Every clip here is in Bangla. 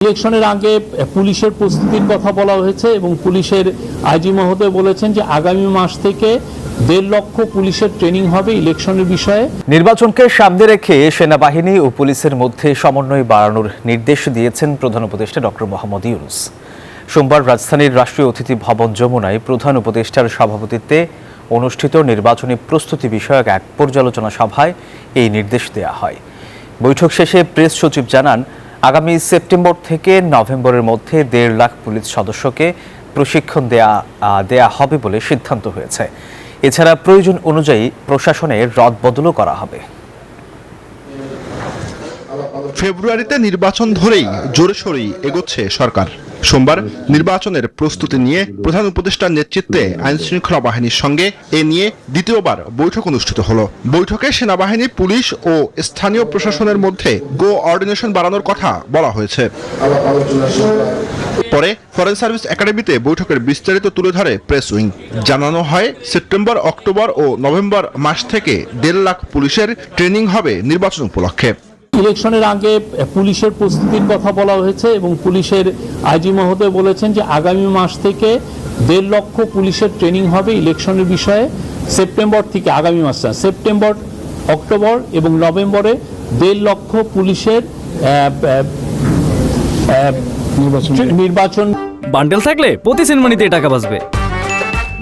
ইলেকশনের আগে পুলিশের প্রস্তুতির কথা বলা হয়েছে এবং পুলিশের আইজি মহোদয় বলেছেন যে আগামী মাস থেকে 1.5 লক্ষ পুলিশের ট্রেনিং হবে ইলেকশনের বিষয়ে। নির্বাচনকে সামনে রেখে সেনাবাহিনী ও পুলিশের মধ্যে সমন্বয় বাড়ানোর নির্দেশ দিয়েছেন প্রধান উপদেষ্টা ডক্টর মোহাম্মদ ইউনূস। সোমবার রাজধানীর রাষ্ট্রীয় অতিথি ভবন যমুনায় প্রধান উপদেষ্টার সভাপতিত্বে অনুষ্ঠিত নির্বাচনী প্রস্তুতি বিষয়ক এক পর্যালোচনা সভায় এই নির্দেশ দেওয়া হয়। বৈঠক শেষে প্রেস সচিব জানান, আগামী সেপ্টেম্বর থেকে নভেম্বরের মধ্যে 1.5 লাখ পুলিশ সদস্যকে প্রশিক্ষণ দেয়া হবে বলে সিদ্ধান্ত হয়েছে। এছাড়া প্রয়োজন অনুযায়ী প্রশাসনের রদবদলও করা হবে। ফেব্রুয়ারিতে নির্বাচন ধরেই জোরেশোরেই এগোচ্ছে সরকার। সোমবার নির্বাচনের প্রস্তুতি নিয়ে প্রধান উপদেষ্টার নেতৃত্বে আইনশৃঙ্খলা বাহিনীর সঙ্গে এ নিয়ে দ্বিতীয়বার বৈঠক অনুষ্ঠিত হলো। বৈঠকে সেনাবাহিনী, পুলিশ ও স্থানীয় প্রশাসনের মধ্যে কোঅর্ডিনেশন বাড়ানোর কথা বলা হয়েছে। পরে ফরেন সার্ভিস একাডেমিতে বৈঠকের বিস্তারিত তুলে ধরে প্রেস উইং। জানানো হয়, সেপ্টেম্বর, অক্টোবর ও নভেম্বর মাস থেকে 1.5 লাখ পুলিশের ট্রেনিং হবে নির্বাচন উপলক্ষে। ইলেকশনের আগে পুলিশের প্রস্তুতির কথা বলা হয়েছে এবং পুলিশের আইজি মহোদয় বলেছেন যে আগামী মাস থেকে 1.5 লক্ষ পুলিশের ট্রেনিং হবে ইলেকশনের বিষয়ে। সেপ্টেম্বর থেকে, আগামী মাস না, সেপ্টেম্বর, অক্টোবর এবং নভেম্বরে 1.5 লক্ষ পুলিশের নির্বাচন। বান্ডেল থাকলে প্রতি সেনমানিতে টাকা বাঁচবে।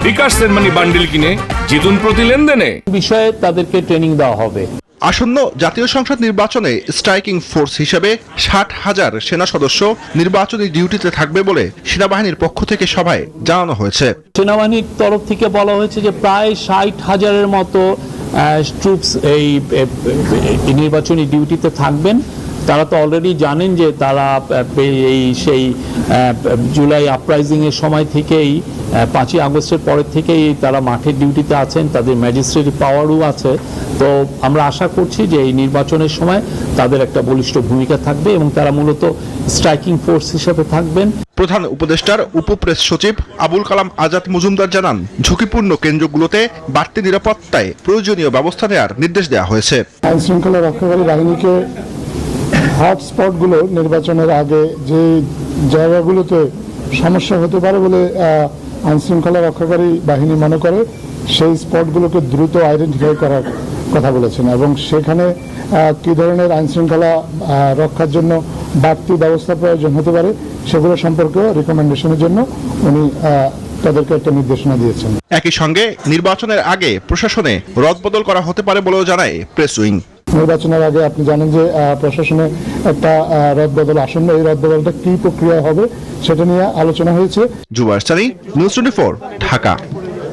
বিকাশ সেনমানি বান্ডেল কিনে জিতুন প্রতি লেনদেনে। বিষয়ে তাদেরকে ট্রেনিং দেওয়া হবে। আসন্ন জাতীয় সংসদ নির্বাচনে স্ট্রাইকিং ফোর্স হিসেবে 60,000 সেনা সদস্য নির্বাচনী ডিউটিতে থাকবে বলে সেনাবাহিনীর পক্ষ থেকে সভায় জানানো হয়েছে। সেনাবাহিনীর তরফ থেকে বলা হয়েছে যে প্রায় 60,000-এর মতো ট্রুপস এই নির্বাচনী ডিউটিতে থাকবেন। তারা তো অলরেডি জানেন যে তারা সেই জুলাই আপরাইজিং এর সময় থেকেই, 5ই আগস্টের পরের থেকেই তারা মাঠের ডিউটিতে আছেন, তাদের ম্যাজিস্ট্রেট পাওয়ারও আছে। তো আমরা আশা করছি যে এই নির্বাচনের সময় তাদের একটা বলিষ্ঠ ভূমিকা থাকবে এবং তারা মূলত স্ট্রাইকিং ফোর্স হিসেবে থাকবেন। প্রধান উপদেষ্টার উপপ্রেস সচিব আবুল কালাম আজাদ মজুমদার জানান, ঝুঁকিপূর্ণ কেন্দ্রগুলোতে বাড়তি নিরাপত্তায় প্রয়োজনীয় ব্যবস্থা নেওয়ার নির্দেশ দেওয়া হয়েছে। আইন শৃঙ্খলা রক্ষাকারী বাহিনীকে হটস্পটগুলো নির্বাচনের আগে যে জায়গাগুলোতে সমস্যা হতে পারে বলে আইন শৃঙ্খলা রক্ষাকারী বাহিনী মনে করে, সেই স্পটগুলোকে দ্রুত আইডেন্টিফাই করার কথা বলেছেন এবং সেখানে কী ধরনের আইন শৃঙ্খলা রক্ষার জন্য বাড়তি ব্যবস্থা প্রয়োজন হতে পারে সেগুলো সম্পর্কেও রিকমেন্ডেশনের জন্য উনি তাদেরকে একটা নির্দেশনা দিয়েছেন। একই সঙ্গে নির্বাচনের আগে প্রশাসনে রদবদল করা হতে পারে বলেও জানায় প্রেস উইং। নির্বাচনের আগে আপনি জানেন যে প্রশাসনে একটা রদবদল আসন্ন, এই রদবদলটা কী প্রক্রিয়া হবে সেটা নিয়ে আলোচনা হয়েছে। জুবায়ের সানি, নিউজ 24, ঢাকা।